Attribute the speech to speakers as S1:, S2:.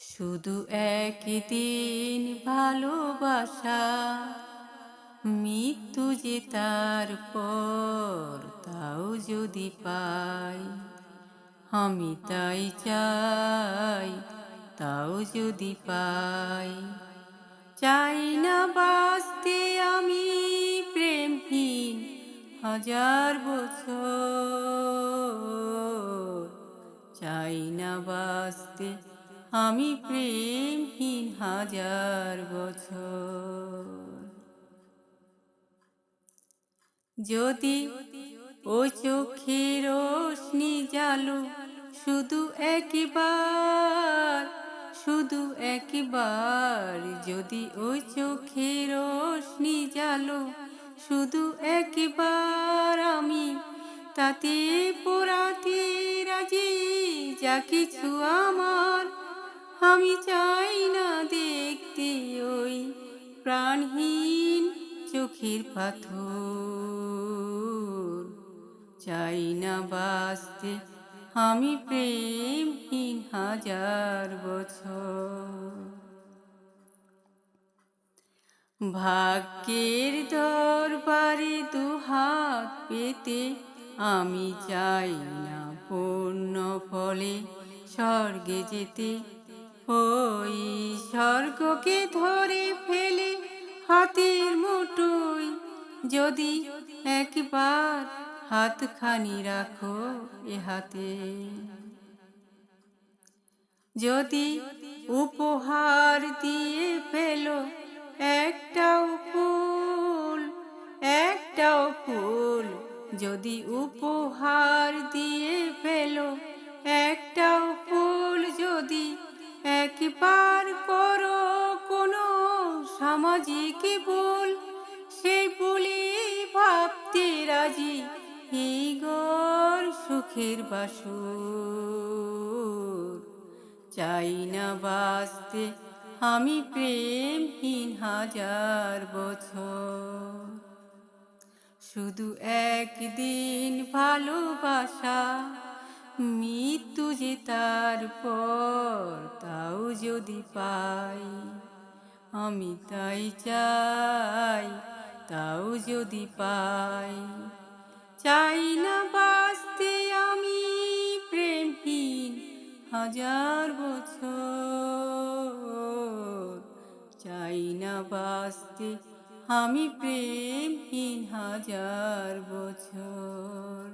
S1: শুধু একদিন ভালোবাসা, মৃত্যু যে তার পর তাও যদি পাই, আমি তাই চাই, তাও যদি পাই। চাই না বাঁচতে আমি প্রেমহীন হাজার বছর, চাই না বাঁচতে আমি প্রেমহীন হাজার বছর। যদি ওই চোখের রোশনি জালো শুধু একবার, শুধু একবার, যদি ওই চোখের রোশনি জালো শুধু একবার, আমি তাতে পোড়াতে রাজি। যা কিছু আমার, আমি চাই না দেখতে ওই প্রাণহীন চোখের পাথর, চাই না বাঁচতে আমি প্রেমহীন হাজার বছর। ভাগ্যের দরবারে দুহাত পেতে আমি চাই না পূর্ণ ফলে স্বর্গে যেতে। ওই স্বর্গকে ধরে ফেলে হাতের মুঠোয় যদি একবার হাতখানি রাখো এ হাতে, যদি উপহার দিয়ে ফেলো একটাও ফুল, একটাও ফুল, যদি উপহার দিয়ে ফেলো একটাও ফুল, যদি একবার করো কোনো সামাজিক ভুল, সেই ভুলি ভাবতে রাজি এই ঘর সুখের বাসর। চাই না বাঁচতে আমি প্রেমহীন হাজার বছর। শুধু একদিন ভালোবাসা, মৃত্যু যে তার পর তাও যদি পাই, আমি তাই চাই, তাও যদি পাই। চাই না বাঁচতে আমি প্রেমহীন হাজার বছর, চাই না বাঁচতে আমি প্রেমহীন হাজার বছর।